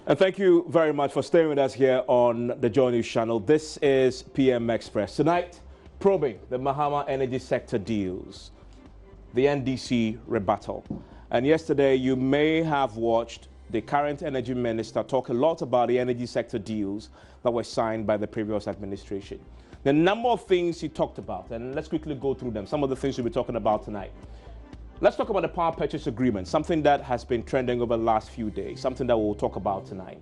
And thank you very much for staying with us here on the JoyNews channel. This is PM Express. Tonight, probing the Mahama energy sector deals, the NDC rebuttal. And yesterday, you may have watched the current energy minister talk a lot about the energy sector deals that were signed by the previous administration. The number of things he talked about, and let's quickly go through them. Some of the things we'll be talking about tonight. Let's talk about the power purchase agreement, something that has been trending over the last few days, something that we'll talk about tonight.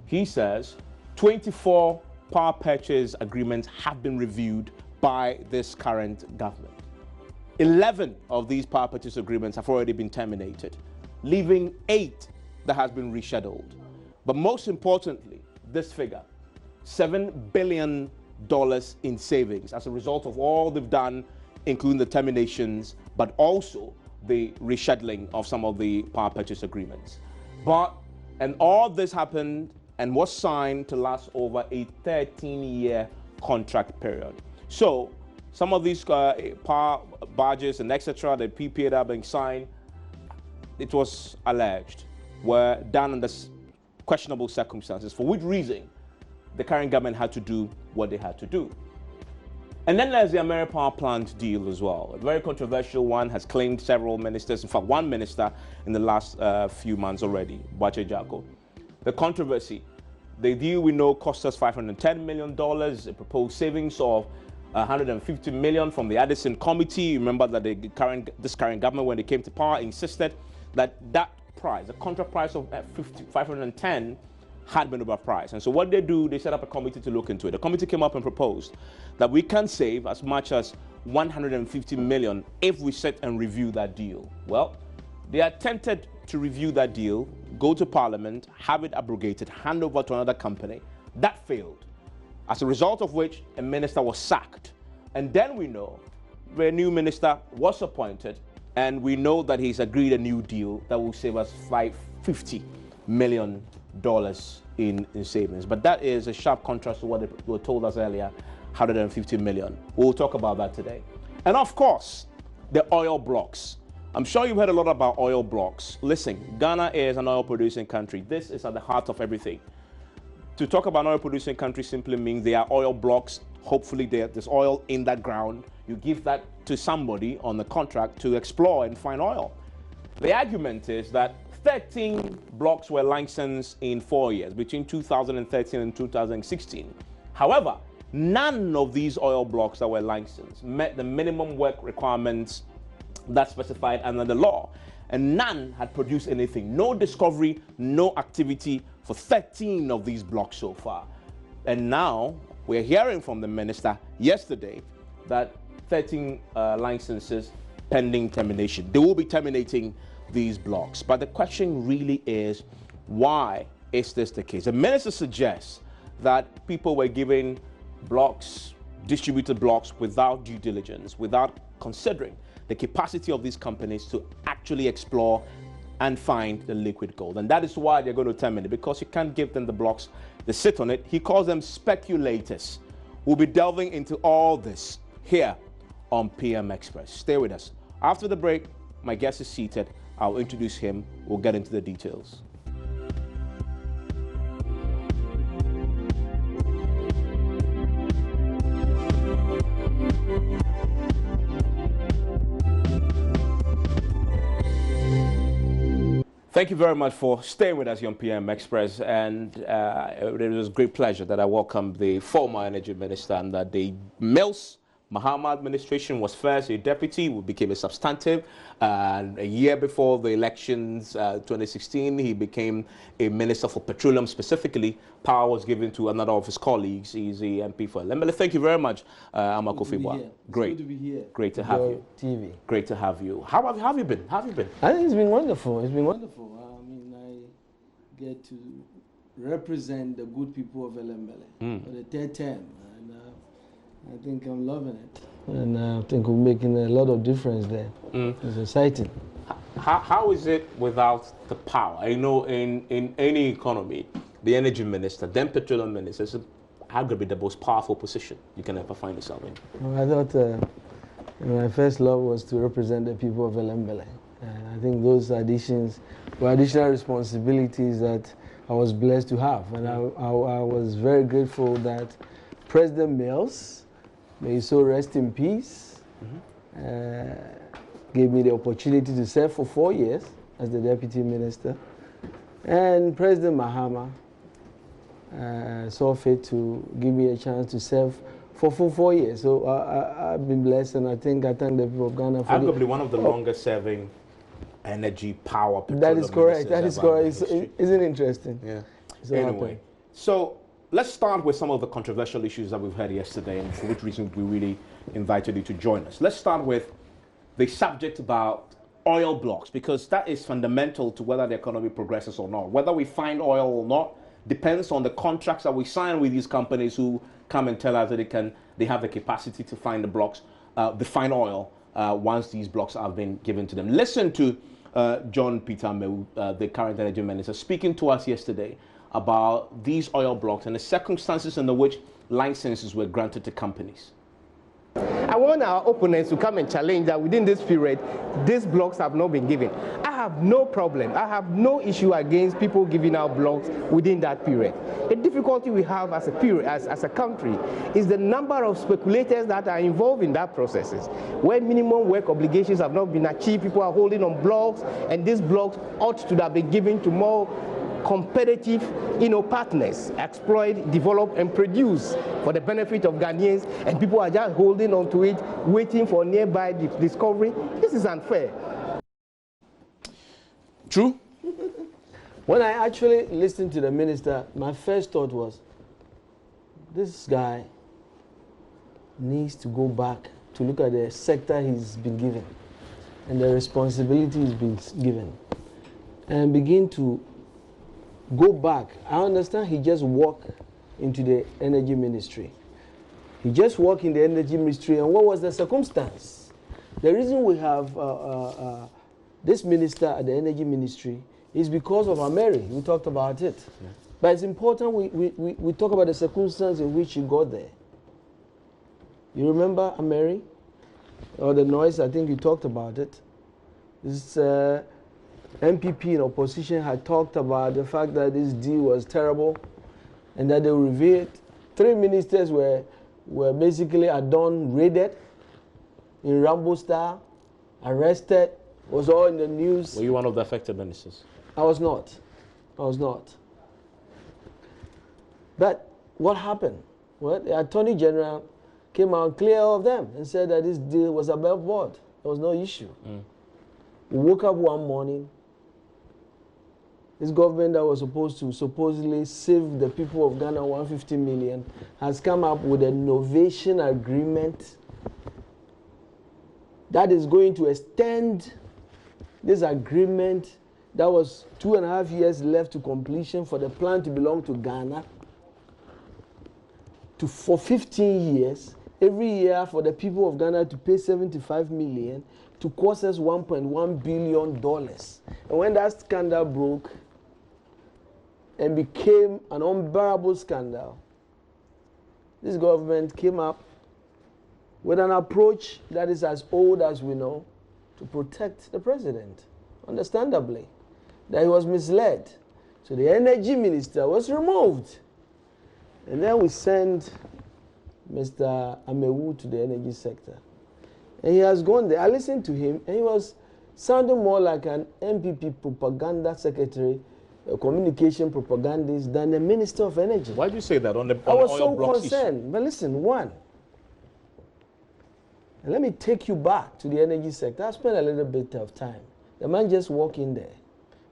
He says 24 power purchase agreements have been reviewed by this current government. 11 of these power purchase agreements have already been terminated, leaving 8 that has been rescheduled. But most importantly, this figure, $7 billion in savings as a result of all they've done, including the terminations, but also the rescheduling of some of the power purchase agreements. And all this happened and was signed to last over a 13-year contract period. So some of these power barges and etc., the PPA that are being signed, it was alleged, were done under questionable circumstances, for which reason the current government had to do what they had to do. And then there's the American Power Plant deal as well. A very controversial one, has claimed several ministers, in fact, one minister in the last few months already, Buah. The controversy, the deal we know cost us $510 million, a proposed savings of $150 million from the Addison Committee. Remember that this current government, when they came to power, insisted that that price, the contract price of $510 had been overpriced. And so what they do, they set up a committee to look into it. The committee came up and proposed that we can save as much as $150 million if we sit and review that deal. Well, they attempted to review that deal, go to Parliament, have it abrogated, hand over to another company. That failed, as a result of which a minister was sacked. And then we know the new minister was appointed, and we know that he's agreed a new deal that will save us $550 million in savings. But that is a sharp contrast to what they were told us earlier, $150 million. We'll talk about that today. And of course, the oil blocks. I'm sure you've heard a lot about oil blocks. Listen, Ghana is an oil producing country. This is at the heart of everything. To talk about an oil producing country simply means there are oil blocks. Hopefully there's oil in that ground. You give that to somebody on the contract to explore and find oil. The argument is that 13 blocks were licensed in 4 years, between 2013 and 2016. However, none of these oil blocks that were licensed met the minimum work requirements that's specified under the law, and none had produced anything. No discovery, no activity for 13 of these blocks so far. And now we're hearing from the minister yesterday that 13 licenses pending termination. They will be terminating these blocks. But the question really is, why is this the case? The minister suggests that people were given blocks, distributed blocks, without due diligence, without considering the capacity of these companies to actually explore and find the liquid gold. And that is why they're going to terminate, because you can't give them the blocks, they sit on it. He calls them speculators. We'll be delving into all this here on PM Express. Stay with us. After the break, my guest is seated. I'll introduce him. We'll get into the details. Thank you very much for staying with us here on PM Express, and it was a great pleasure that I welcomed the former energy minister, and that the Mills Mahama administration was first a deputy, who became a substantive, and a year before the elections, 2016, he became a minister for petroleum specifically. Power was given to another of his colleagues. He's the MP for Lembele. Thank you very much, Amakofi Buah. Great. Good to be here. Great to have you. TV. Great to have you. How have you been? How have you been? I think it's been wonderful. It's been wonderful. I mean, I get to represent the good people of Lembele for the third term. I think I'm loving it, and I think we're making a lot of difference there. It's exciting. How is it without the power? I know in any economy, the energy minister, then petroleum minister, is arguably the most powerful position you can ever find yourself in. Well, I thought my first love was to represent the people of Lembele. I think those additional responsibilities that I was blessed to have. And I was very grateful that President Mills, may he so rest in peace, gave me the opportunity to serve for 4 years as the Deputy Minister. And President Mahama saw fit to give me a chance to serve for full 4 years. So I've been blessed, and I thank the people of Ghana for arguably one of the longest serving energy, power, that is correct. That is correct. Isn't it interesting? Yeah. So anyway, so let's start with some of the controversial issues that we've heard yesterday, and for which reason we really invited you to join us. Let's start with the subject about oil blocks, because that is fundamental to whether the economy progresses or not. Whether we find oil or not depends on the contracts that we sign with these companies who come and tell us that they have the capacity to find the blocks, find oil once these blocks have been given to them. Listen to John Peter Amewu, the current energy minister, speaking to us yesterday about these oil blocks and the circumstances under which licenses were granted to companies. I want our opponents to come and challenge that within this period, these blocks have not been given. I have no problem. I have no issue against people giving out blocks within that period. The difficulty we have as a period, as a country, is the number of speculators that are involved in that processes. Where minimum work obligations have not been achieved, people are holding on blocks, and these blocks ought to have been given to more competitive, partners, exploit, develop, and produce for the benefit of Ghanaians, and people are just holding on to it, waiting for nearby discovery. This is unfair. True? When I actually listened to the minister, my first thought was, this guy needs to go back to look at the sector he's been given and the responsibility he's been given, and begin to go back. I understand he just walked into the energy ministry. He just walked in the energy ministry, and what was the circumstance? The reason we have this minister at the energy ministry is because of Ameri. We talked about it. Yeah. But it's important we talk about the circumstance in which he got there. You remember Ameri? Or the noise, I think you talked about it. This MPP in opposition had talked about the fact that this deal was terrible and that they revealed 3 ministers were basically at dawn raided in Rambo style, arrested, was all in the news. Were you one of the affected ministers? I was not. I was not. But what happened? Well, the Attorney General came out clear of them and said that this deal was above board. There was no issue. We woke up one morning. This government that was supposed to supposedly save the people of Ghana 150 million has come up with an innovation agreement that is going to extend this agreement that was 2.5 years left to completion for the plan to belong to Ghana for 15 years, every year for the people of Ghana to pay 75 million to cost us $1.1 billion. And when that scandal broke and became an unbearable scandal, this government came up with an approach that is as old as we know to protect the president, understandably, that he was misled. So the energy minister was removed. And then we sent Mr. Amewu to the energy sector. And he has gone there. I listened to him, and he was sounding more like an MPP propaganda secretary, a communication propagandist, than the Minister of Energy. Why do you say that on the I was oil so blocks concerned. issue? But listen, one, and let me take you back to the energy sector. I spent a little bit of time. The man just walked in there.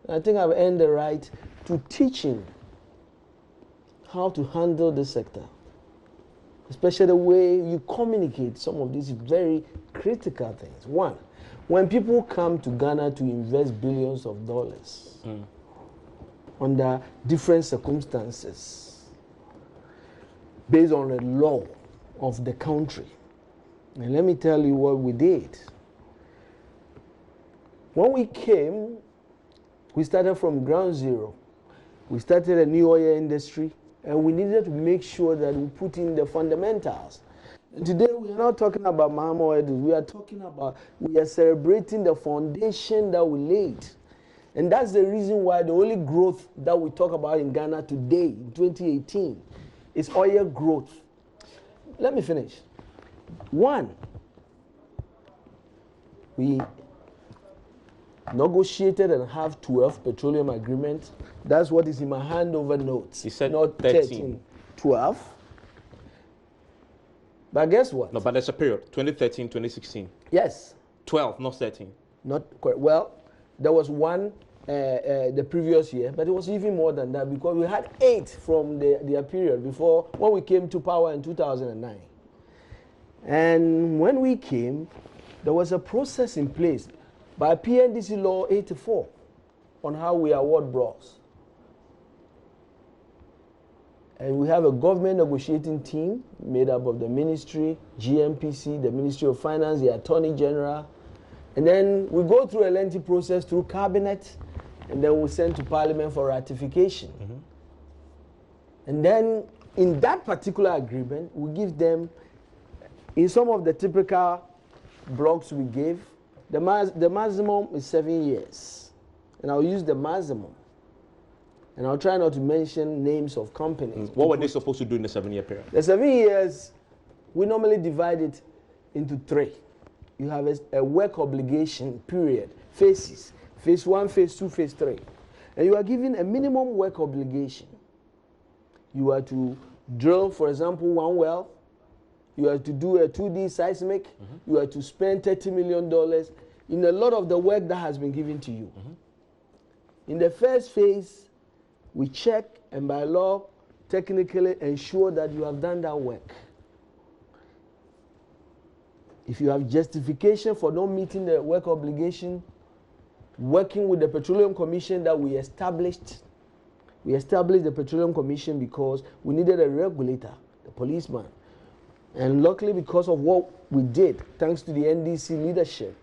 And I think I've earned the right to teach him how to handle the sector, especially the way you communicate some of these very critical things. One, when people come to Ghana to invest billions of dollars under different circumstances, based on the law of the country, and let me tell you what we did. When we came, we started from ground zero. We started a new oil industry, and we needed to make sure that we put in the fundamentals. And today, we are not talking about Mahama oil. We are talking about, we are celebrating the foundation that we laid. And that's the reason why the only growth that we talk about in Ghana today, in 2018, is oil growth. Let me finish. One, we negotiated and have 12 petroleum agreements. That's what is in my handover notes. You said not 13. 12. But guess what? No, but there's a period, 2013, 2016. Yes. 12, not 13. Not correct. Well, there was one the previous year, but it was even more than that because we had 8 from their period before when we came to power in 2009. And when we came, there was a process in place by PNDC Law 84 on how we award blocs. And we have a government negotiating team made up of the ministry, GMPC, the Ministry of Finance, the Attorney General. And then we go through a lengthy process through Cabinet, and then we send to Parliament for ratification. And then in that particular agreement, we give them, in some of the typical blocks we gave, the maximum is 7 years. And I'll use the maximum. And I'll try not to mention names of companies. What were they supposed to do in the 7-year period? The 7 years, we normally divide it into 3. You have a work obligation period, phases. Phase 1, phase 2, phase 3. And you are given a minimum work obligation. You are to drill, for example, 1 well. You are to do a 2D seismic. You are to spend $30 million in a lot of the work that has been given to you. In the first phase, we check and by law, technically ensure that you have done that work. If you have justification for not meeting the work obligation, working with the Petroleum Commission that we established the Petroleum Commission because we needed a regulator, the policeman. And luckily because of what we did, thanks to the NDC leadership,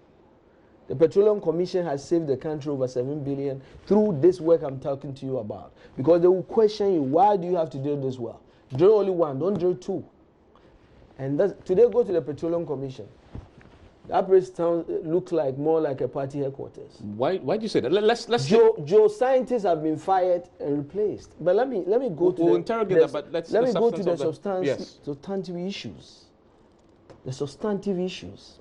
the Petroleum Commission has saved the country over $7 billion through this work I'm talking to you about. Because they will question you, why do you have to drill this well? Drill only 1, don't drill 2. And today go to the Petroleum Commission. That place looks like more like a party headquarters. Why do you say that? Let's geoscientists have been fired and replaced. But let me go to interrogate that, but let me go to the substantive issues. The substantive issues.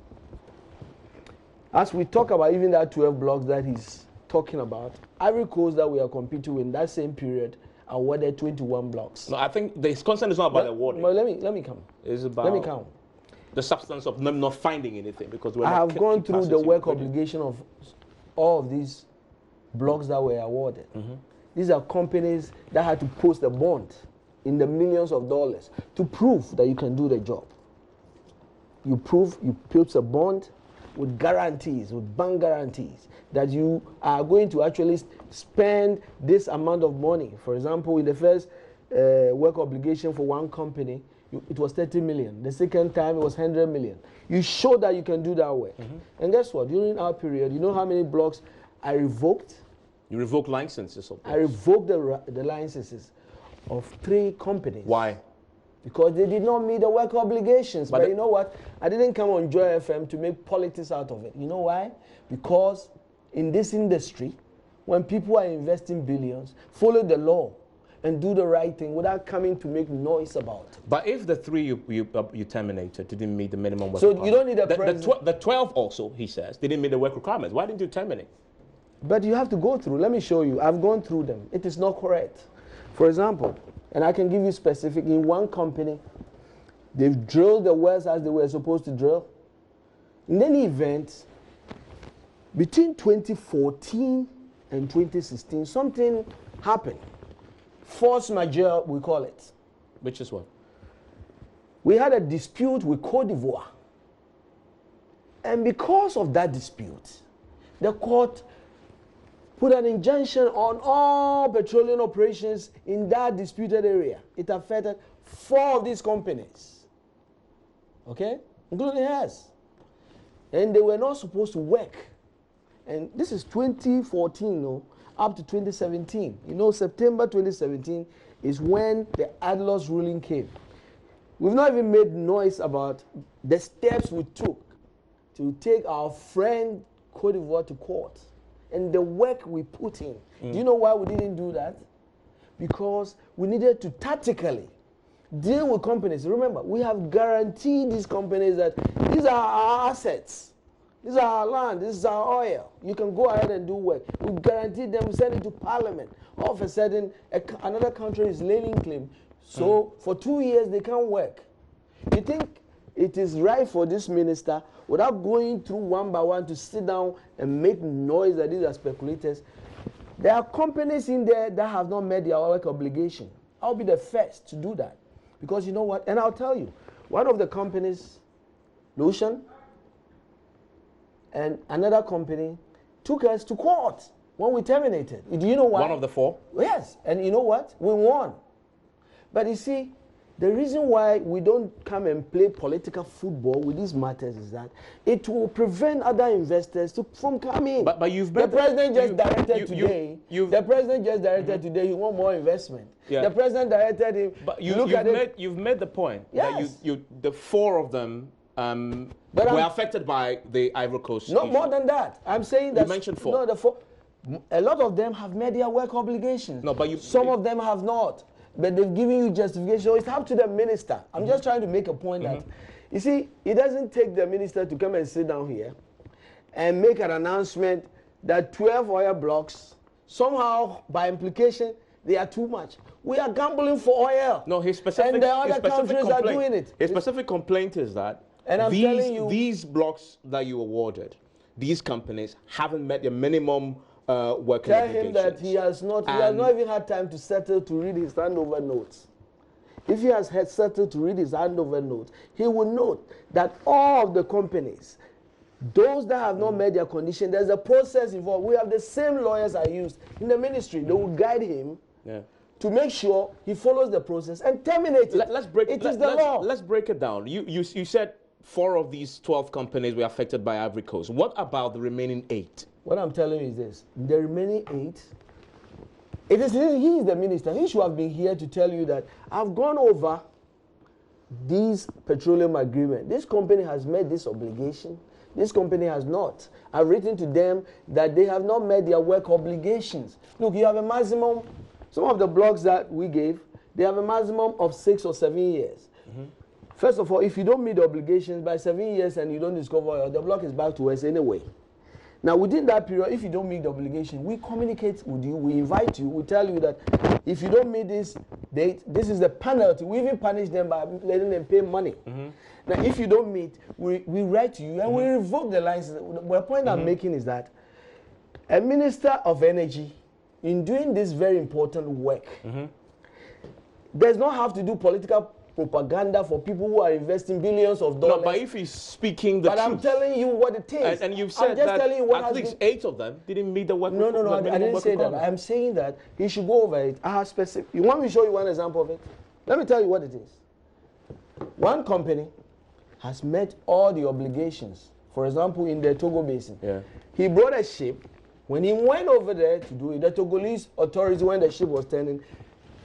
As we talk about even that 12 blocks that he's talking about, Ivory Coast that we are competing with in that same period awarded 21 blocks. No, I think the concern is not about awarding. But let me come. It's about let me count. The substance of them not finding anything because I have gone through the work obligation of all of these blocks that were awarded. These are companies that had to post a bond in the millions of dollars to prove that you can do the job. You prove, you post a bond with guarantees, with bank guarantees, that you are going to actually spend this amount of money. For example, in the first work obligation for one company, it was 30 million. The second time, it was 100 million. You show that you can do that work. And guess what? During our period, you know how many blocks I revoked? You revoked licenses of blocks. I revoked the licenses of 3 companies. Why? Because they did not meet the work obligations. But you know what? I didn't come on Joy FM to make politics out of it. You know why? Because in this industry, when people are investing billions, follow the law and do the right thing without coming to make noise about it. But if the 3 you terminated didn't meet the minimum work requirements. So you don't need the 12 also, he says, they didn't meet the work requirements. Why didn't you terminate? But you have to go through. Let me show you. I've gone through them. It is not correct. For example, and I can give you specific, in one company, they've drilled the wells as they were supposed to drill. In any event, between 2014 and 2016, something happened. Force majeure, we call it. Which is what? We had a dispute with Côte d'Ivoire. And because of that dispute, the court put an injunction on all petroleum operations in that disputed area. It affected 4 of these companies, okay, including us. And they were not supposed to work. And this is 2014, no, up to 2017. You know, September 2017 is when the Adlos ruling came. We've not even made noise about the steps we took to take our friend Côte d'Ivoire to court and the work we put in. Do you know why we didn't do that? Because we needed to tactically deal with companies. Remember, we have guaranteed these companies that these are our assets. This is our land, this is our oil. You can go ahead and do work. We guaranteed them, we send it to parliament. All of a sudden, another country is laying claim. So for 2 years, they can't work. You think it is right for this minister, without going through one by one, to sit down and make noise that these are speculators? There are companies in there that have not met their work obligation. I'll be the first to do that. Because you know what? And I'll tell you, one of the companies, Lucian, and another company took us to court when we terminated. Do you know why? One of the four? Yes. And you know what? We won. But you see, the reason why we don't come and play political football with these matters is that it will prevent other investors from coming. But you've the president just directed today. The president just directed today. He want more investment. Yeah. The president directed him. But you've made the point that the four of them were affected by the Ivory Coast. No, more than that. I'm saying that you mentioned four. No, the four. A lot of them have met their work obligations. No, but some of them have not. But they've given you justification. So it's up to the minister. I'm just trying to make a point that, you see, it doesn't take the minister to come and sit down here and make an announcement that 12 oil blocks, somehow, by implication, they are too much. We are gambling for oil. No, his specific, and the other countries are doing it. His specific complaint is that these blocks that you awarded, these companies haven't met the minimum working Tell him that he has not even had time to settle to read his handover notes. If he has settled to read his handover notes, he will note that all of the companies, those that have not met their condition, there's a process involved. We have the same lawyers I used in the ministry. They will guide him to make sure he follows the process and terminate it. Let's break it down. You said 4 of these 12 companies were affected by Ivory Coast. What about the remaining 8? What I'm telling you is this. The remaining 8, he is the minister. He should have been here to tell you that I've gone over these petroleum agreement. This company has met this obligation. This company has not. I've written to them that they have not met their work obligations. Look, you have a maximum, some of the blocks that we gave, they have a maximum of 6 or 7 years. First of all, if you don't meet the obligations by 7 years and you don't discover oil, the block is back to us anyway. Now, within that period, if you don't meet the obligation, we communicate with you, we invite you, we tell you that if you don't meet this date, this is the penalty. We even punish them by letting them pay money. Now, if you don't meet, we write to you and we revoke the license. The point I'm making is that a minister of energy, in doing this very important work, does not have to do political propaganda for people who are investing billions of dollars. No, but if he's speaking the truth. But I'm telling you what it is. And you've said that at least 8 of them didn't meet the work. No, I didn't say that. I'm saying that he should go over it. I have specific. You want me to show you one example of it? Let me tell you what it is. One company has met all the obligations. For example, in the Togo Basin. He brought a ship. When he went over there to do it, the Togolese authorities, when the ship was turning,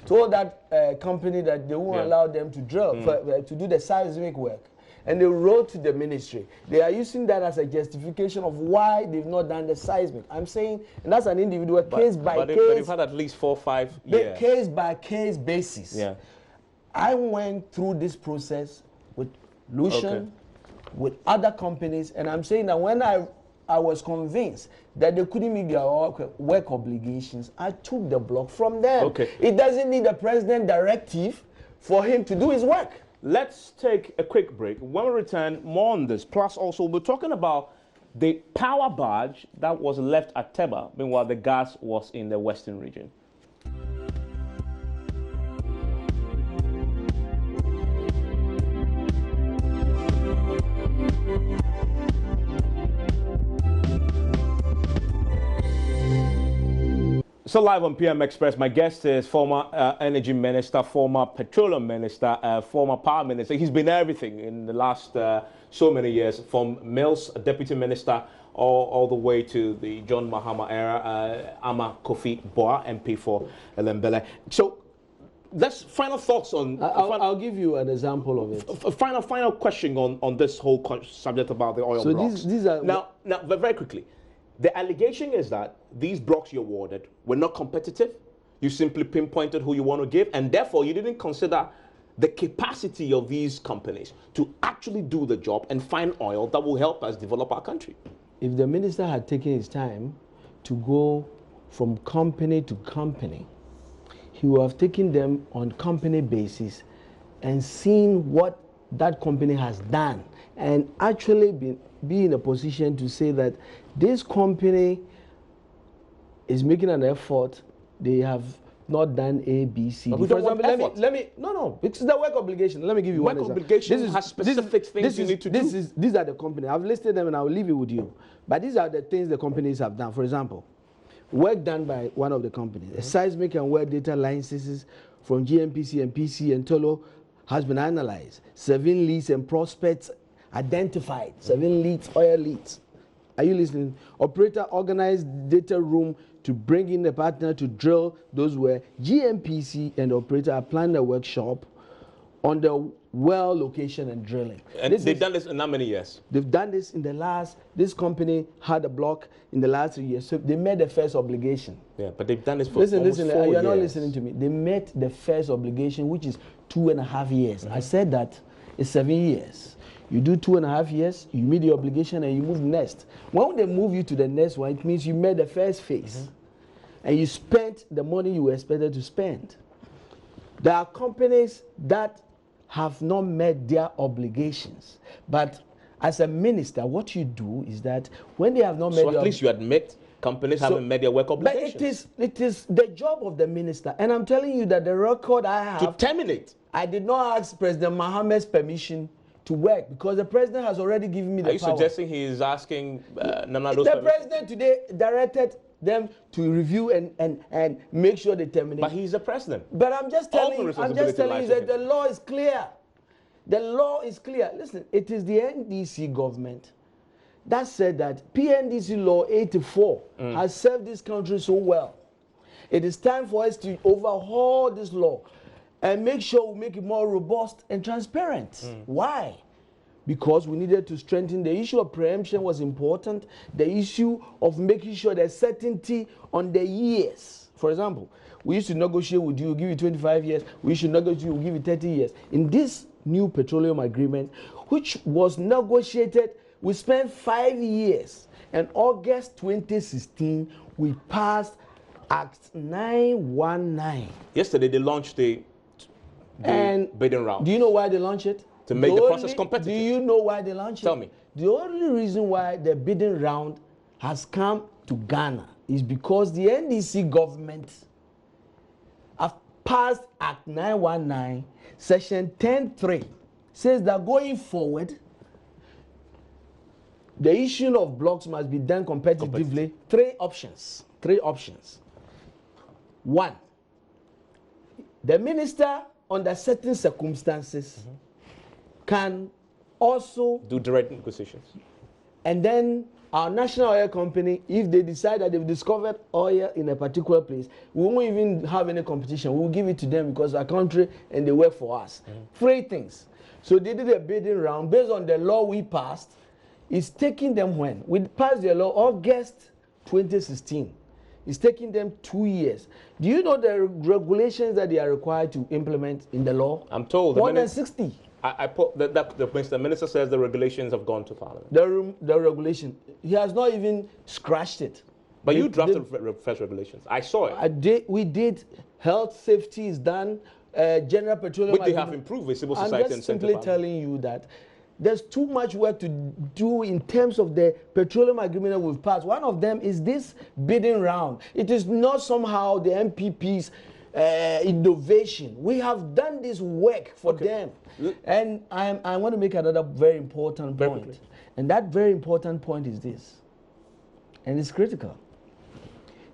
told that company that they won't allow them to drill, to do the seismic work. And they wrote to the ministry. They are using that as a justification of why they've not done the seismic. I'm saying, and that's an individual case by case. But you've had at least 4 or 5 years. Case by case basis. I went through this process with Lucian, with other companies, and I'm saying that when I was convinced that they couldn't meet their work obligations, I took the block from them. It doesn't need a president directive for him to do his work. Let's take a quick break. When we return, more on this. Plus, also, we're talking about the power barge that was left at Teba, meanwhile the gas was in the western region. So live on PM Express, my guest is former energy minister, former petroleum minister, former power minister. He's been everything in the last so many years, from Mills, deputy minister, all the way to the John Mahama era, Ama Kofi Buah, MP for Elembele. So that's final thoughts on... I'll give you an example of it. Final question on this whole subject about the oil blocks. These are... Now, but very quickly, The allegation is that these blocks you awarded were not competitive. You simply pinpointed who you want to give, and therefore you didn't consider the capacity of these companies to actually do the job and find oil that will help us develop our country. If the minister had taken his time to go from company to company, he would have taken them on company basis and seen what that company has done, and actually be in a position to say that this company is making an effort. They have not done A, B, C. But we don't want effort. No, it's the work obligation. Let me give you one example. Work obligation has specific things you need to do. These are the companies. I've listed them and I'll leave it with you. But these are the things the companies have done. For example, work done by one of the companies. A seismic and well data licenses from GNPC and PC and Tolo has been analyzed. 7 leads and prospects identified. 7 leads, oil leads. Are you listening? Operator organized data room to bring in a partner to drill. Those were GNPC and the operator are planning a workshop on the well location and drilling. And they've done this in how many years? They've done this in the last, this company had a block in the last 3 years. So they met the first obligation. Yeah, but they've done this for almost 4 years. You're not listening to me. They met the first obligation, which is 2.5 years. I said that it's 7 years. You do 2.5 years, you meet the obligation and you move next. When they move you to the next one, it means you met the first phase. And you spent the money you were expected to spend. There are companies that have not met their obligations. But as a minister, what you do is that when they have not met their obligations. So at least you admit companies haven't met their work obligations. But it is the job of the minister. And I'm telling you that the record I have... To terminate. I did not ask President Mohammed's permission to work because the president has already given me the power. Are you suggesting he is asking Nana Ado's permission? The president today directed them to review and make sure they terminate. But he's the president. But I'm just telling you that the law is clear. The law is clear. Listen, it is the NDC government that said that PNDC law 84 has served this country so well. It is time for us to overhaul this law and make sure we make it more robust and transparent. Why? Because we needed to strengthen the issue of preemption was important. The issue of making sure there's certainty on the years. For example, we used to negotiate with you, give you 25 years. We should negotiate, we'll give you 30 years. In this new petroleum agreement, which was negotiated, we spent 5 years. And August 2016, we passed Act 919. Yesterday, they launched the bidding round. Do you know why they launched it? To make the process competitive. Do you know why they launched it? Tell me. The only reason why the bidding round has come to Ghana is because the NDC government have passed Act 919, Section 10.3, says that going forward, the issuing of blocks must be done competitively. Three options. 1, the minister, under certain circumstances, can also do direct negotiations. And then our national oil company, if they decide that they've discovered oil in a particular place, we won't even have any competition. We'll give it to them because our country and they work for us. 3 things. So they did a bidding round based on the law we passed. It's taking them when? We passed the law August 2016. It's taking them 2 years. Do you know the regulations that they are required to implement in the law? I'm told. More than 60. I put the minister says the regulations have gone to Parliament. The regulation. He has not even scratched it. But you drafted first regulations. I saw it. We did. Health safety is done. General petroleum. But they have improved with civil society and I'm just simply telling you that there's too much work to do in terms of the petroleum agreement that we've passed. One of them is this bidding round. It is not somehow the MPP's innovation. We have done this work for them. And I want to make another very important point. And that very important point is this. And it's critical.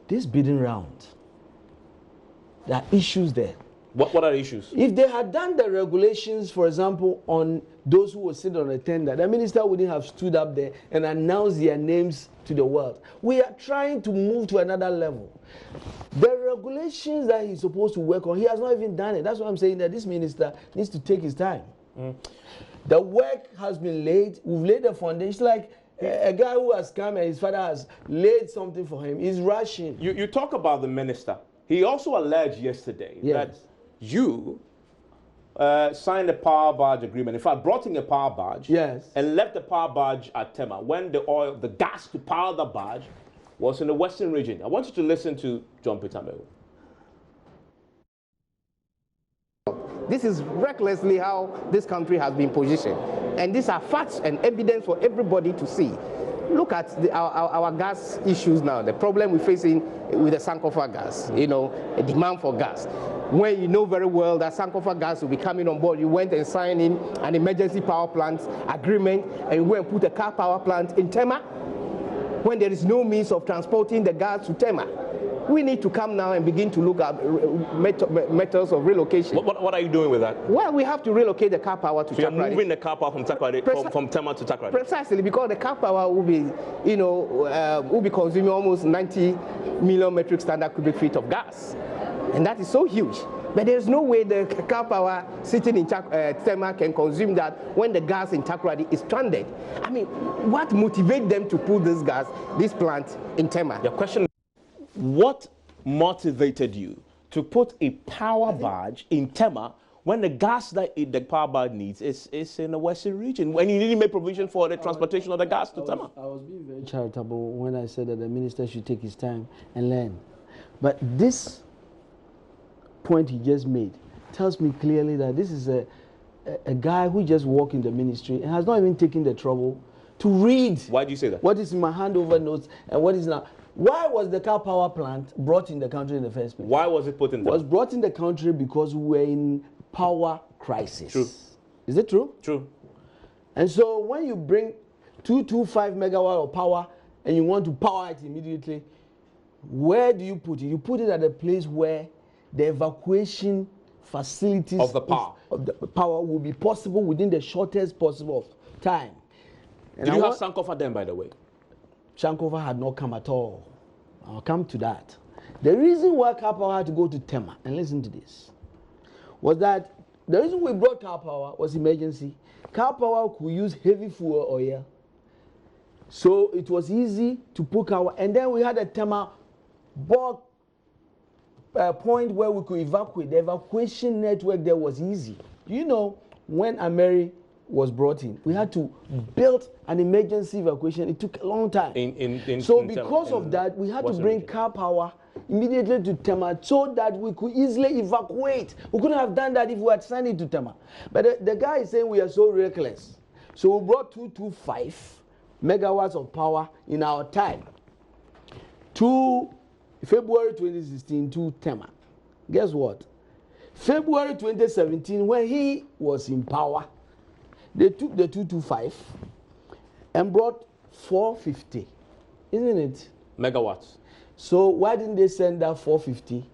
This bidding round, there are issues there. What are the issues? If they had done the regulations, for example, on those who were sitting on a tender, the minister wouldn't have stood up there and announced their names to the world. We are trying to move to another level. The regulations that he's supposed to work on, he has not even done it. That's why I'm saying that this minister needs to take his time. The work has been laid. We've laid the foundation. It's like A guy who has come and his father has laid something for him is rushing. You talk about the minister. He also alleged yesterday that you signed a power barge agreement. In fact, brought in a power barge and left the power barge at Tema when the gas to power the barge was in the western region. I want you to listen to John Peter Mewu. This is recklessly how this country has been positioned. And these are facts and evidence for everybody to see. Look at our gas issues now, the problem we're facing with the Sankofa gas, you know, a demand for gas. When you know very well that Sankofa gas will be coming on board, you went and signed in an emergency power plant agreement and you went and put a car power plant in Tema when there is no means of transporting the gas to Tema. We need to come now and begin to look at methods of relocation. What are you doing with that? Well, we have to relocate the car power to Takoradi. You're moving the car power from Takoradi, from Tema to Takoradi. Precisely, because the car power will be, you know, will be consuming almost 90 million metric standard cubic feet of gas, and that is so huge. But there's no way the car power sitting in Tema can consume that when the gas in Takoradi is stranded. I mean, what motivates them to put this plant in Tema? Your question. What motivated you to put a power barge in Tema when the gas that the power barge needs is in the western region, when you didn't make provision for the transportation of the gas to Tema? I was being very charitable when I said that the minister should take his time and learn. But this point he just made tells me clearly that this is a guy who just walked in the ministry and has not even taken the trouble to read. Why do you say that? What is in my handover notes and what is now. Why was the car power plant brought in the country in the first place? Why was it put in there? It was brought in the country because we were in power crisis. True. Is it true? True. And so when you bring 225 megawatt of power and you want to power it immediately, where do you put it? You put it at a place where the evacuation facilities of the power will be possible within the shortest possible time. And Did you have Sankofa then, by the way? Sankofa had not come at all. I'll come to that. The reason why car power had to go to Tema, and listen to this, was that the reason we brought car power was emergency. Car power could use heavy fuel oil, so it was easy to put car. And then we had a Tema bulk point where we could evacuate. The evacuation network there was easy. You know, when Ameri was brought in, we had to build an emergency evacuation. It took a long time. So because of that, we had to bring car power immediately to Tema so that we could easily evacuate. We couldn't have done that if we had signed it to Tema. But the guy is saying we are so reckless. So we brought 225 megawatts of power in our time to February 2016 to Tema. Guess what? February 2017, when he was in power, they took the 225 and brought 450, isn't it? Megawatts. So why didn't they send that 450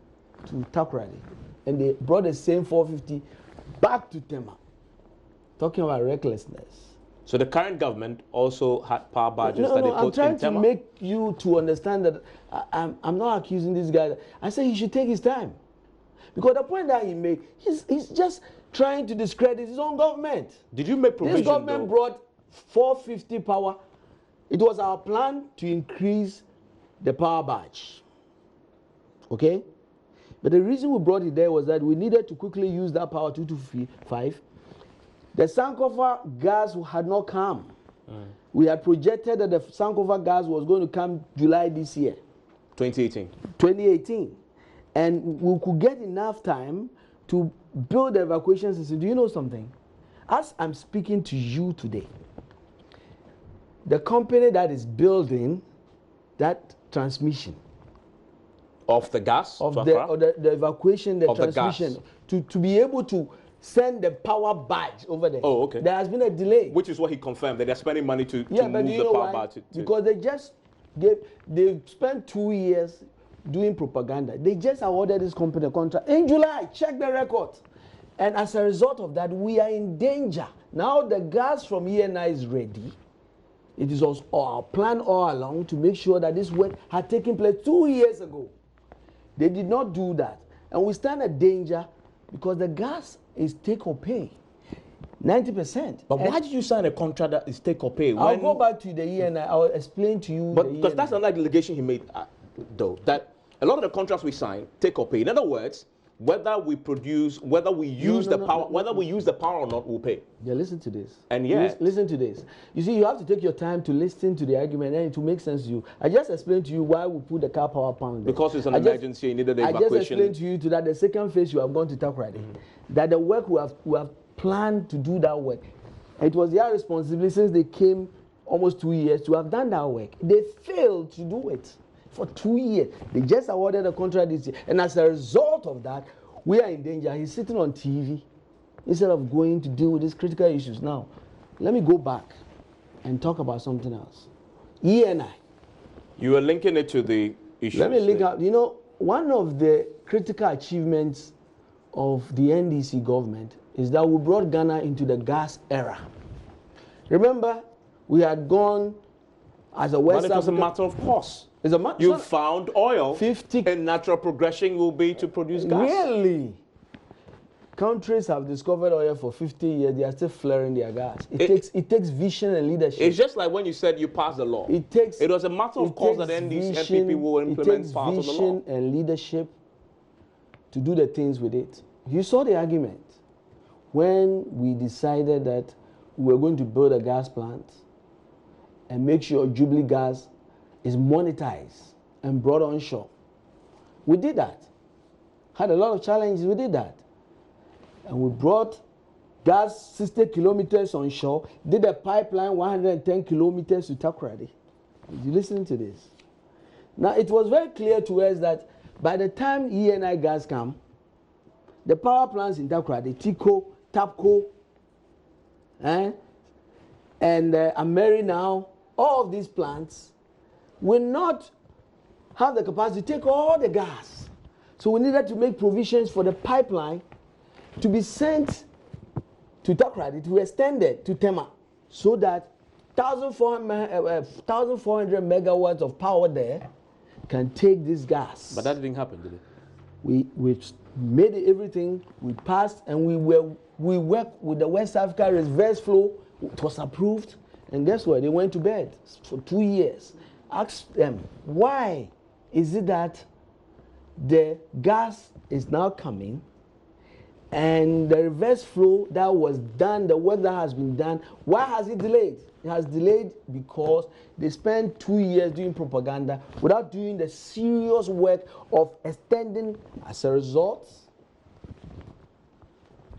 to Takoradi? And they brought the same 450 back to Tema. Talking about recklessness. So the current government also had power barges that they put in Tema? I'm trying to make you to understand that I'm not accusing this guy. I say he should take his time. Because the point that he made, he's just trying to discredit his own government. Did you make provision? This government brought 450 power. It was our plan to increase the power barge. Okay? But the reason we brought it there was that we needed to quickly use that power 225. The Sankofa gas had not come. We had projected that the Sankofa gas was going to come July this year. 2018. 2018. And we could get enough time to build the evacuation system. Do you know something? As I'm speaking to you today, the company that is building that transmission of the gas, of the evacuation, the of transmission, to be able to send the power barge over there. Oh, okay. There has been a delay. Which is what he confirmed, that they're spending money to move the power barge. Because they spent 2 years doing propaganda. They just awarded this company a contract in July. Check the record. And as a result of that, we are in danger. Now the gas from ENI is ready. It is also our plan all along to make sure that this work had taken place 2 years ago. They did not do that. And we stand a danger because the gas is take or pay. 90%. But why did you sign a contract that is take or pay? I'll go back to the ENI. I'll explain to you. But because that's another allegation he made, though, that a lot of the contracts we sign take or pay. In other words, whether we produce, whether we use the power, whether we use the power or not, we'll pay. Yeah, listen to this. And yeah, listen to this. You see, you have to take your time to listen to the argument and to make sense to you. I just explained to you why we put the car power plant there. Because it's an emergency, you needed the evacuation. I just explained to you that the second phase you have gone to Takoradi, that the work we have planned to do that work. It was their responsibility since they came almost 2 years to have done that work. They failed to do it for 2 years. They just awarded a contract this year. And as a result of that, we are in danger. He's sitting on TV instead of going to deal with these critical issues. Now, let me go back and talk about something else. ENI. You were linking it to the issue. Let me link up. You know, one of the critical achievements of the NDC government is that we brought Ghana into the gas era. Remember, we had gone as a West Africa. But it was a matter of course. It's a matter. You found oil. 50. And natural progression will be to produce gas. Really? Countries have discovered oil for 50 years. They are still flaring their gas. It takes vision and leadership. It's just like when you said you passed the law. It was a matter of course that NPP will implement part of the law. It takes vision and leadership to do the things with it. You saw the argument when we decided that we were going to build a gas plant and make sure Jubilee gas is monetized and brought on shore. We did that. Had a lot of challenges, we did that. And we brought gas 60 kilometers on shore, did a pipeline 110 kilometers to Takoradi. You listening to this? Now, it was very clear to us that by the time ENI gas come, the power plants in Takoradi, TICO, TAPCO, and Ameri now, all of these plants will not have the capacity to take all the gas. So we needed to make provisions for the pipeline to be sent to Takoradi, to be extended to Tema, so that 1,400 megawatts of power there can take this gas. But that didn't happen, did it? We made everything, we passed, and we worked with the West Africa reverse flow. It was approved, and guess what? They went to bed for 2 years. Ask them, why is it that the gas is now coming and the reverse flow that was done, the work that has been done, why has it delayed? It has delayed because they spent 2 years doing propaganda without doing the serious work of extending. As a result,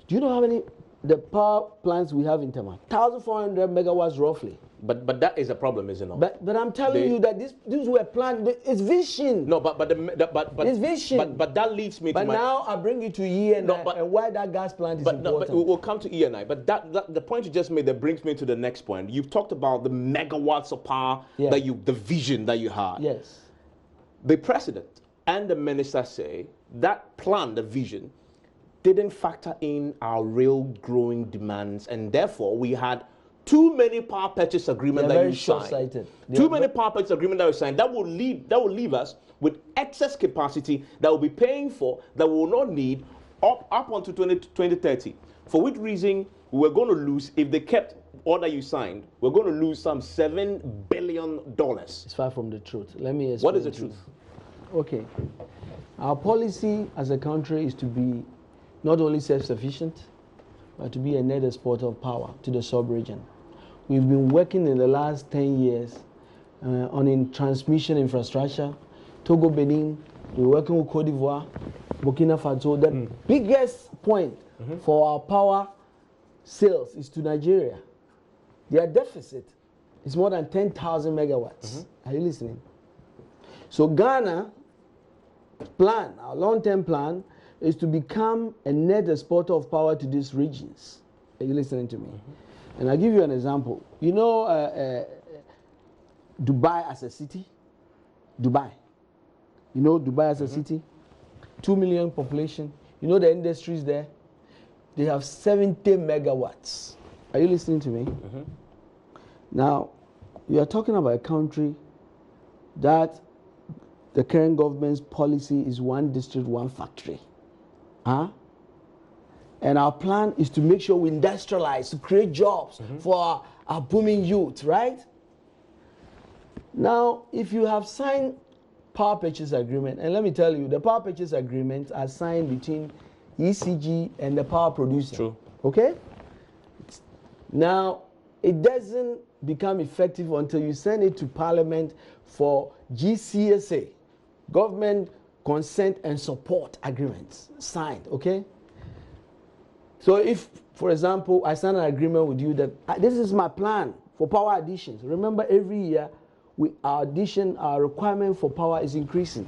do you know how many the power plants we have in Tema? 1,400 megawatts roughly. But that is a problem, isn't it? But I'm telling you that these were planned. It's vision. No, but it's vision. But that leads me to. But my, now I bring you to ENI and why that gas plant is important. But we'll come to ENI. But the point you just made that brings me to the next point. You've talked about the megawatts of power the vision that you had. Yes. The president and the minister say that plan, the vision, didn't factor in our real growing demands, and therefore we had too many power purchase agreements that you signed. Too many power purchase agreements that we signed that will leave us with excess capacity that we'll be paying for that we will not need up until 2030. For which reason we're going to lose, if they kept all that you signed, we're going to lose some $7 billion. It's far from the truth. Let me explain. What is the truth? Okay. Our policy as a country is to be not only self-sufficient, but to be a net exporter of power to the sub-region. We've been working in the last 10 years on transmission infrastructure. Togo, Benin, we're working with Cote d'Ivoire, Burkina Faso. The biggest point for our power sales is to Nigeria. Their deficit is more than 10,000 megawatts. Are you listening? So Ghana plan, our long-term plan, is to become a net exporter of power to these regions. Are you listening to me? And I'll give you an example. You know Dubai as a city? Dubai. You know Dubai as a city? 2 million population. You know the industries there? They have 70 megawatts. Are you listening to me? Now, you are talking about a country that the current government's policy is one district, one factory. And our plan is to make sure we industrialize, to create jobs for our booming youth, right? Now, if you have signed power purchase agreement, and let me tell you, the power purchase agreements are signed between ECG and the power producer. True. Okay? Now, it doesn't become effective until you send it to Parliament for GCSA, Government Consent and Support Agreements, signed, okay? So if, for example, I sign an agreement with you that this is my plan for power additions. Remember, every year, our requirement for power is increasing.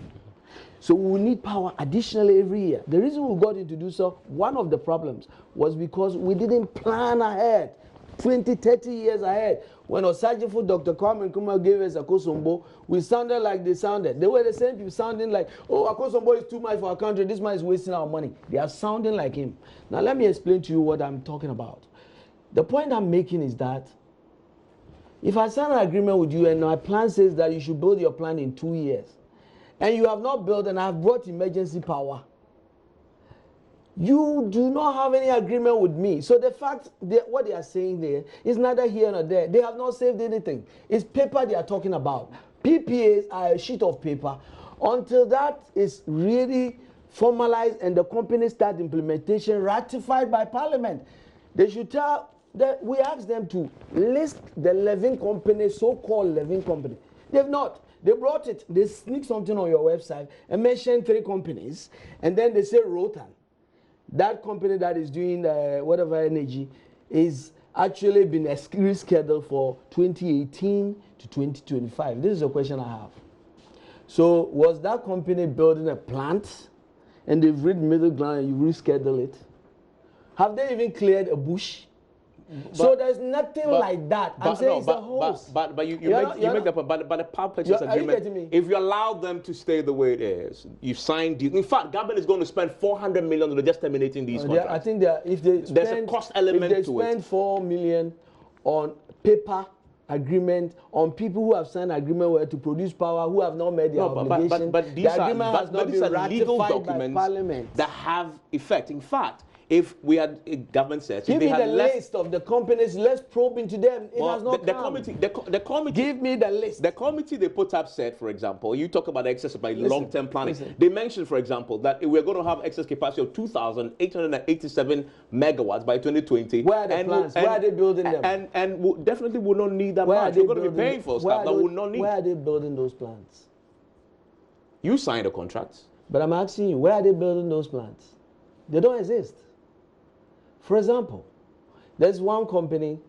So we will need power additionally every year. The reason we got into do so, one of the problems was because we didn't plan ahead, 20, 30 years ahead. When Osajifo, Dr. Kwame Nkrumah gave us Akosombo, we sounded like they sounded. They were the same people sounding like, oh, Akosombo is too much for our country, this man is wasting our money. They are sounding like him. Now let me explain to you what I'm talking about. The point I'm making is that if I sign an agreement with you and my plan says that you should build your plan in 2 years, and you have not built and I've brought emergency power, you do not have any agreement with me. So the fact that what they are saying there is neither here nor there. They have not saved anything. It's paper they are talking about. PPAs are a sheet of paper. Until that is really formalized and the company start implementation ratified by Parliament, they should tell that we asked them to list the 11 companies, so-called 11 companies. They've not. They brought it. They sneak something on your website and mention 3 companies, and then they say Rotan. That company that is doing whatever energy is actually been rescheduled for 2018 to 2025. This is a question I have. So was that company building a plant and they've read middle ground and you reschedule it? Have they even cleared a bush? So there's nothing like that. I'm saying it's a host. But you make that point. But the power purchase agreement, if you allow them to stay the way it is, you've signed deals. In fact, government is going to spend $400 million on just terminating these contracts. I think that if they spend, there's a cost element to it. If they spend $4 million on paper agreement on people who have signed agreement where to produce power who have not made their obligation, but these the agreement has not been ratified by Parliament that have effect. In fact, if we had a government says, give me the list of the companies. Let's probe into them. It has not come. The committee. Give me the list. The committee they put up said, for example, you talk about excess by long-term planning. They mentioned, for example, that we're going to have excess capacity of 2,887 megawatts by 2020. Where are the plans? Where are they building them? And we definitely will not need that much. We're going to be paying for stuff that will not need. Where are they building those plants? You signed a contract. But I'm asking you, where are they building those plants? They don't exist. For example, there's one company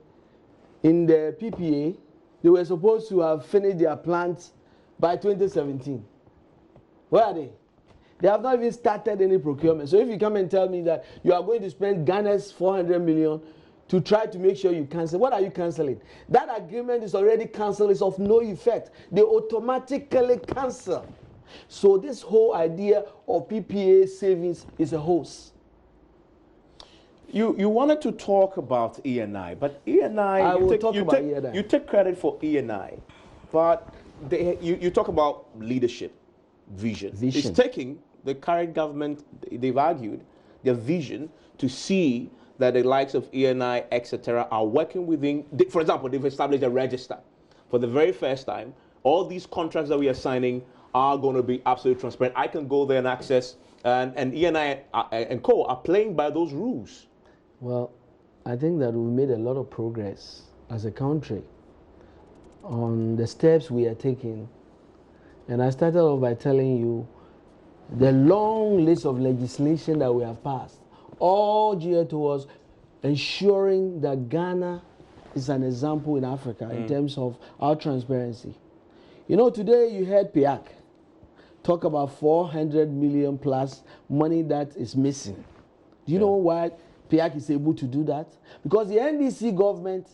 in the PPA, they were supposed to have finished their plants by 2017. Where are they? They have not even started any procurement. So if you come and tell me that you are going to spend Ghana's 400 million to try to make sure you cancel, what are you canceling? That agreement is already cancelled, it's of no effect. They automatically cancel. So this whole idea of PPA savings is a hoax. You wanted to talk about ENI, but ENI, you take credit for ENI, but you talk about leadership, vision. It's taking the current government, they've argued, their vision to see that the likes of ENI, etc., are working within, for example, they've established a register. For the very first time, all these contracts that we are signing are going to be absolutely transparent. I can go there and access, and ENI and co are playing by those rules. Well, I think that we've made a lot of progress as a country on the steps we are taking. And I started off by telling you the long list of legislation that we have passed, all geared towards ensuring that Ghana is an example in Africa in terms of our transparency. You know, today you heard PIAC talk about 400 million plus money that is missing. Do you know why PIAC is able to do that? Because the NDC government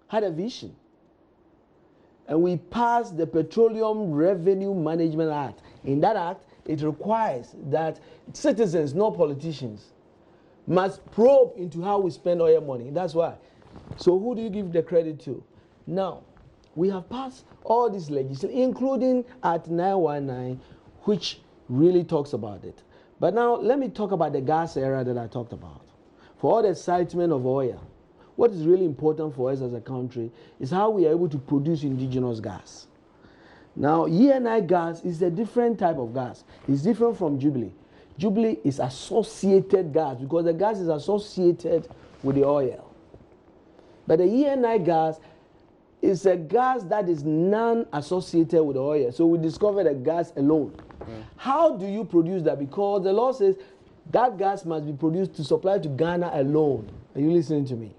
had a vision. And we passed the Petroleum Revenue Management Act. In that act, it requires that citizens, not politicians, must probe into how we spend oil money. That's why. So who do you give the credit to? Now, we have passed all this legislation, including Act 919, which really talks about it. But now, let me talk about the gas era that I talked about. for all the excitement of oil, what is really important for us as a country is how we are able to produce indigenous gas. Now, ENI gas is a different type of gas. It's different from Jubilee. Jubilee is associated gas because the gas is associated with the oil. But the ENI gas is a gas that is non-associated with the oil. So we discovered a gas alone. How do you produce that? Because the law says that gas must be produced to supply to Ghana alone. Are you listening to me?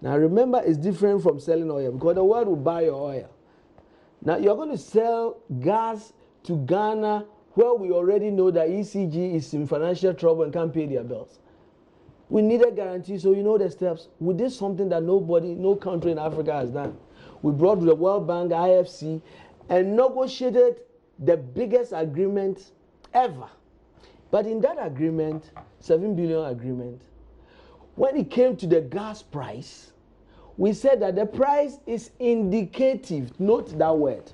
Now remember, it's different from selling oil because the world will buy your oil. Now you're going to sell gas to Ghana where we already know that ECG is in financial trouble and can't pay their bills. We need a guarantee, so you know the steps. We did something that no country in Africa has done. We brought the World Bank, IFC, and negotiated the biggest agreement ever. But in that agreement, 7 billion agreement, when it came to the gas price, we said that the price is indicative. Note that word.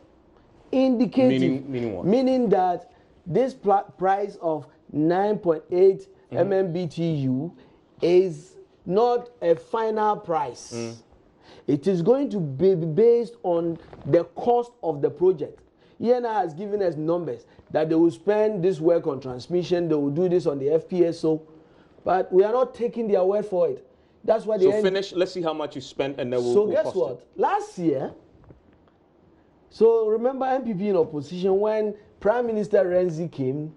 Indicative. Meaning what? Meaning that this price of 9.8 MMBTU is not a final price. It is going to be based on the cost of the project. ENI has given us numbers that they will spend this work on transmission, they will do this on the FPSO, but we are not taking their word for it. That's why they let's see how much you spent and then we'll So guess what? Last year, so remember MPP in opposition, when Prime Minister Renzi came,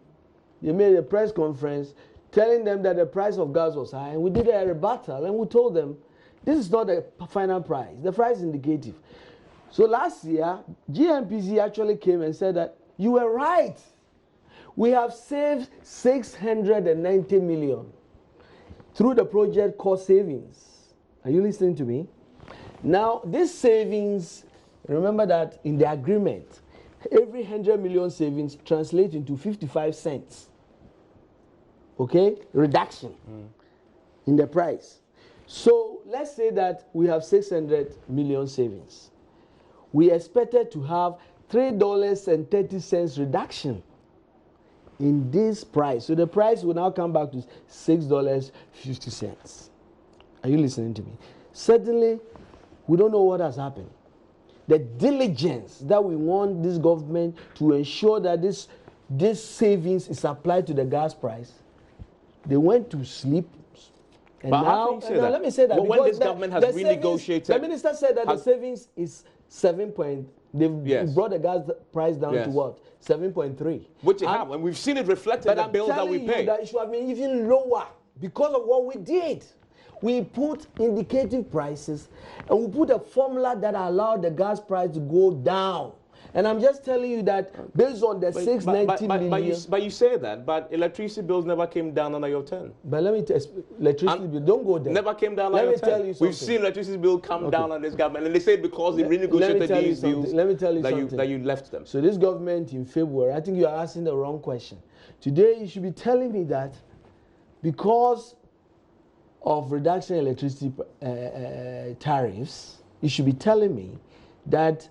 they made a press conference telling them that the price of gas was high, and we did a rebuttal and we told them this is not the final price. The price is indicative. So last year, GNPC actually came and said that you were right. We have saved 690 million through the project cost savings. Are you listening to me? Now, this savings, remember that in the agreement, every 100 million savings translates into 55 cents. Okay? Reduction in the price. So let's say that we have 600 million savings. We expected to have $3.30 reduction in this price. So the price will now come back to $6.50. Are you listening to me? Certainly, we don't know what has happened. The diligence that we want this government to ensure that this savings is applied to the gas price, they went to sleep. And but now, let me say that when this government has renegotiated, the minister said that the savings is 7 point. They've brought the gas price down to what? 7.3. Which you have, and we've seen it reflected in the bills that we pay. That it should have been even lower because of what we did. We put indicative prices and we put a formula that allowed the gas price to go down. And I'm just telling you that based on the 690 million. But you say that, but electricity bills never came down under your turn. But let me tell you, electricity bill, don't go there. Never came down under your turn. Let me tell you something. We've seen electricity bill come down on this government, and they say because they renegotiated these bills that you left them. So this government in February, I think you are asking the wrong question. Today you should be telling me that because of reduction in electricity tariffs, you should be telling me that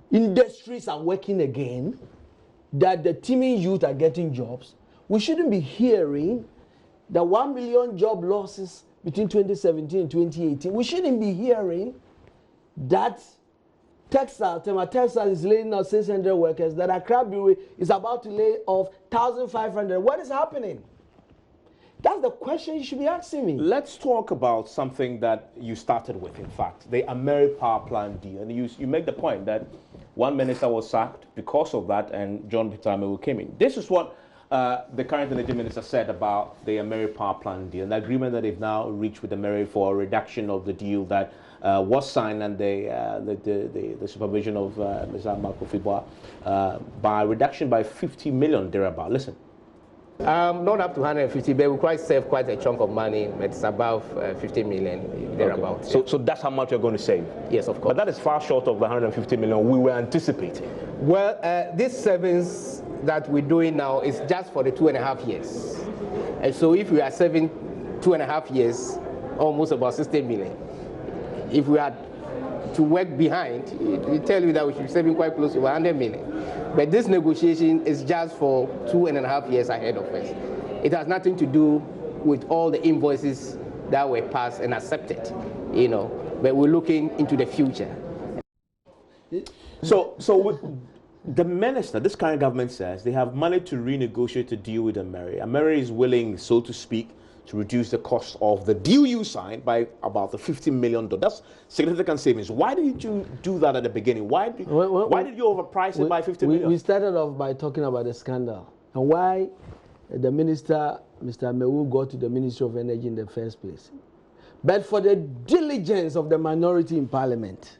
industries are working again, that the teeming youth are getting jobs. We shouldn't be hearing the 1 million job losses between 2017 and 2018. We shouldn't be hearing that Tema Textile is laying off 600 workers, that Accra Brewery is about to lay off 1,500. What is happening? That's the question you should be asking me. Let's talk about something that you started with, in fact, the Ameri power plant deal. And you make the point that one minister was sacked because of that, and John Pitame came in. This is what the current energy minister said about the Ameri power plant deal, the agreement that they've now reached with Ameri for a reduction of the deal that was signed under the supervision of Mr. Marco Buah by reduction by 50 million thereabout. Listen. Not up to 150, but we quite save quite a chunk of money. It's above 50 million thereabouts. Okay. So that's how much you're going to save? Yes, of course. But that is far short of the 150 million we were anticipating. Well, this savings that we're doing now is just for the 2.5 years. And so if we are saving 2.5 years, almost about 60 million. If we had to work behind, we tell you that we should be saving quite close to 100 million. But this negotiation is just for 2.5 years ahead of us. It has nothing to do with all the invoices that were passed and accepted, you know, but we're looking into the future. So the minister, this current government says they have money to renegotiate a deal with America. America is willing, so to speak, to reduce the cost of the deal you signed by about the $50 million. That's significant savings. Why did you do that at the beginning? Why did you overprice it by $50 million? We started off by talking about the scandal and why the minister, Mr. Amewu, got to the Ministry of Energy in the first place. But for the diligence of the minority in Parliament,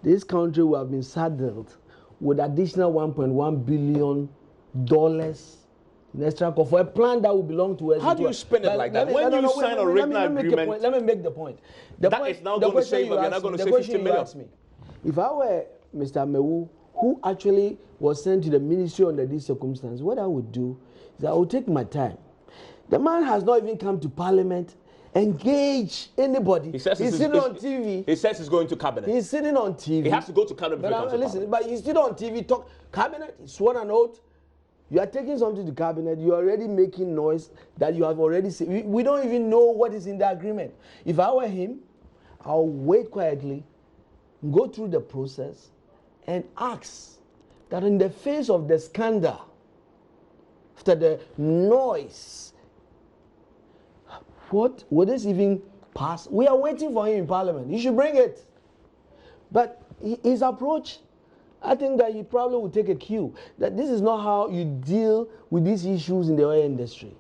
this country will have been saddled with additional $1.1 billion in extra cost for a plan that will belong to us. How do you spin it like that? When you sign a written agreement, let me make the point. That is now going to save, you're not going to save 50 million. If I were Mr. Amewu, who actually was sent to the ministry under these circumstances, what I would do is I would take my time. The man has not even come to Parliament, engage anybody. He's sitting on TV. He says he's going to cabinet. He's sitting on TV. He has to go to cabinet before he comes to listen, Parliament. but he's sitting on TV, talk cabinet, he sworn an oath. You are taking something to cabinet, you are already making noise that you have already seen. We don't even know what is in the agreement. If I were him, I'll wait quietly, go through the process, and ask that in the face of the scandal, after the noise, what would this even pass? We are waiting for him in Parliament. He should bring it. But his approach, I think that he probably will take a cue that this is not how you deal with these issues in the oil industry.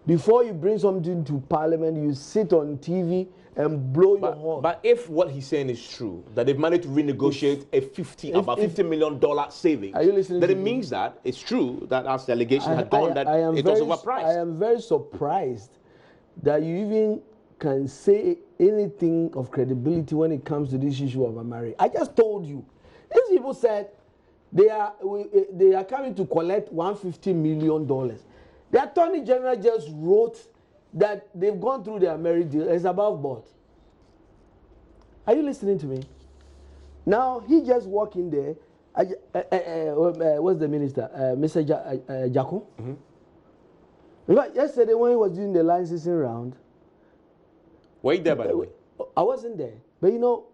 Before you bring something to Parliament, you sit on TV and blow your horn. But if what he's saying is true, that they've managed to renegotiate about $50 million savings, are you listening then to it me? means that it's true that as the allegation had gone, that it was overpriced. I am very surprised that you even can say anything of credibility when it comes to this issue of Amari. I just told you. These people said they are coming to collect $150 million. The Attorney General just wrote that they've gone through the Amari deal. It's above board. Are you listening to me? Now, he just walked in there. What's the minister? Mr. Jaco? Mm-hmm. In fact, yesterday when he was doing the licensing round. Were you there, by the way? I wasn't there. But you know,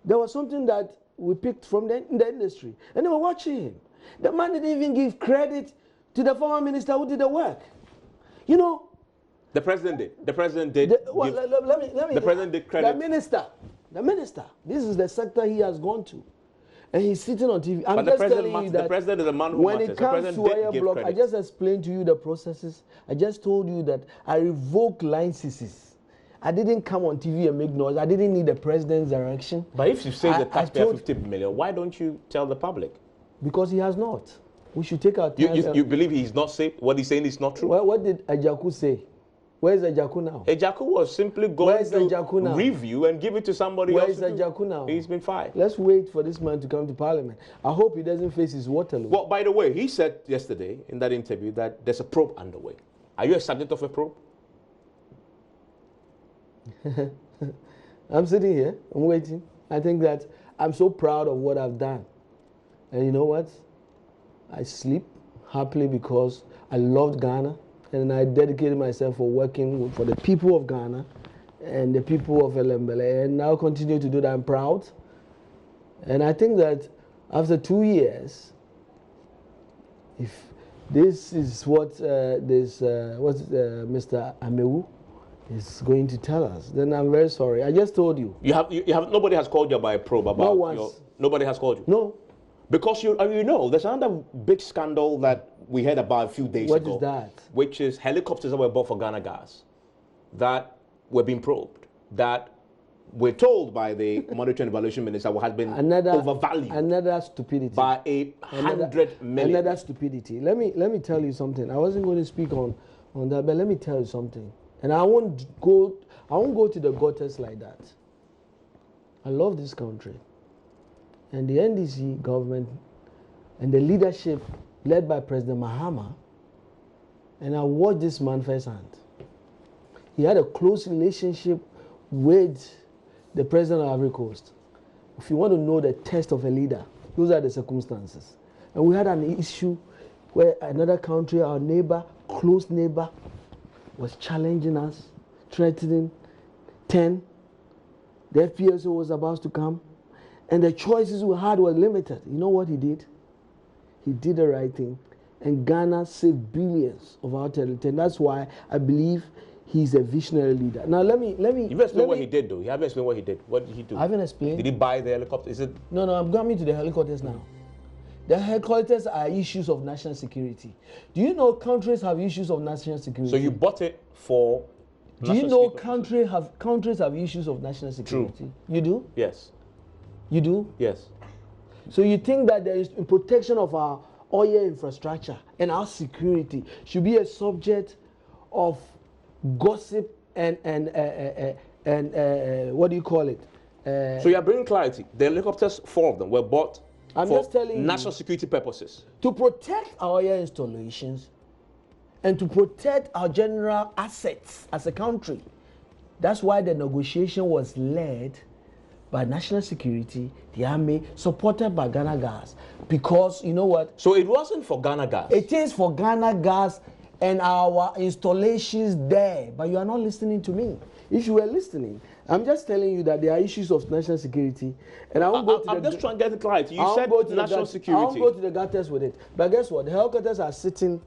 there was something that we picked from the industry. And they were watching him. The man didn't even give credit to the former minister who did the work. You know. The president did. The president did. The president did credit. The minister. This is the sector he has gone to. And he's sitting on TV. But the president is a man who when matters. it comes to oil block, I just explained to you the processes. I just told you that I revoked licenses. I didn't come on TV and make noise. I didn't need the president's direction. But if you say the taxpayer $50 million, why don't you tell the public? Because he has not. We should take our time. You believe he's not safe? What he's saying is not true? Well, what did Ajaku say? Where is Ajaku now? Ajaku was simply going to review and give it to somebody else. Where is Ajaku now? He's been fired. Let's wait for this man to come to Parliament. I hope he doesn't face his Waterloo. Well, by the way, he said yesterday in that interview that there's a probe underway. Are you a subject of a probe? I'm sitting here, I'm waiting. I think that I'm so proud of what I've done. And you know what? I sleep happily because I loved Ghana and I dedicated myself for working for the people of Ghana and the people of Elembele, and I'll continue to do that. I'm proud. And I think that after 2 years, if this is what Mr. Amewu is going to tell us, then I'm very sorry. I just told you. Nobody has called you by a probe about not once. Nobody has called you? No. Because you know, there's another big scandal that we heard about a few days ago. What is that? Which is helicopters that were bought for Ghana Gas that were being probed, that we're told by the Monetary and Evaluation Minister has been overvalued. Another stupidity. By $100 million. Another stupidity. Let me tell you something. I wasn't going to speak on that, but let me tell you something. And I won't go to the gutters like that. I love this country. And the NDC government and the leadership led by President Mahama, and I watched this man firsthand. He had a close relationship with the president of Ivory Coast. If you want to know the test of a leader, those are the circumstances. And we had an issue where another country, our neighbor, close neighbor, was challenging us threatening 10. The FPSO was about to come, and the choices we had were limited. You know what he did? He did the right thing, and Ghana saved billions of our territory. And that's why I believe he's a visionary leader. Now let me. You've explained what he did, though. You haven't explained what he did. What did he do? I haven't explained. Did he buy the helicopter? Is it? No, I'm coming to the helicopters now. The helicopters are issues of national security. Do you know countries have issues of national security? So you bought it for. Do you know countries have issues of national security? True. You do? Yes. You do? Yes. So you think that there is protection of our oil infrastructure and our security should be a subject of gossip and what do you call it? So you are bringing clarity. The helicopters, 4 of them, were bought I'm for just telling national you, security purposes. To protect our oil installations and to protect our general assets as a country. That's why the negotiation was led by national security, the army, supported by Ghana Gas. Because, you know what? So it wasn't for Ghana Gas? It is for Ghana Gas and our installations there. But you are not listening to me. If you were listening, I'm just telling you that there are issues of national security. And I won't go to I'm just trying to get it clarity. You said national security. I won't go to the gutters with it. But guess what? The helicopters are sitting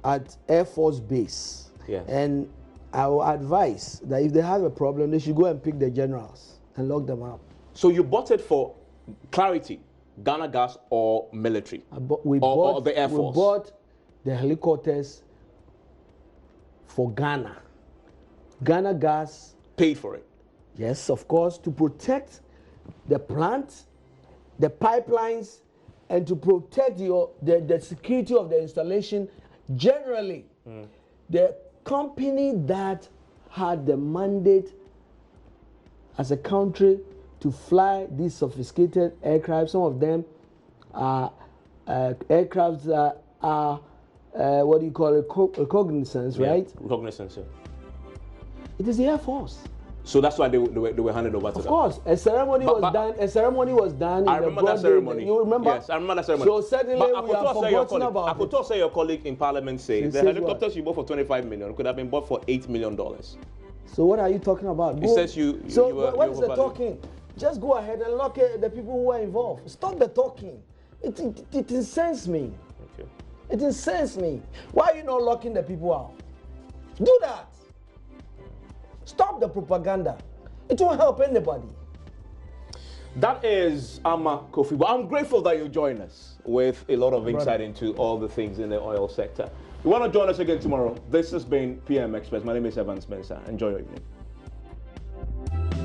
at Air Force Base. Yeah. And I will advise that if they have a problem, they should go and pick the generals and lock them up. So you bought it for clarity, Ghana Gas or military? Or the Air Force? We bought the helicopters for Ghana. Ghana Gas paid for it. Yes, of course, to protect the plant, the pipelines, and to protect the security of the installation generally. The company that had the mandate as a country to fly these sophisticated aircraft, some of them are aircrafts that are, what do you call it, reconnaissance, right? Reconnaissance, yeah. It is the Air Force. So that's why they were handed over to them. Of course, a ceremony was done. I remember that ceremony. You remember? Yes, I remember that ceremony. So certainly we are forgotten about it. I could talk to your colleague in Parliament say the helicopters you bought for 25 million could have been bought for $8 million. So what are you talking about? He says you. So what is the talking? Just go ahead and lock the people who are involved. Stop the talking. It incensed me. Okay. It incensed me. Why are you not locking the people out? Do that. Stop the propaganda. It won't help anybody. That is Amma Kofi. But I'm grateful that you join us with a lot of insight into all the things in the oil sector. You want to join us again tomorrow? This has been PM Express. My name is Evan Spencer. Enjoy your evening.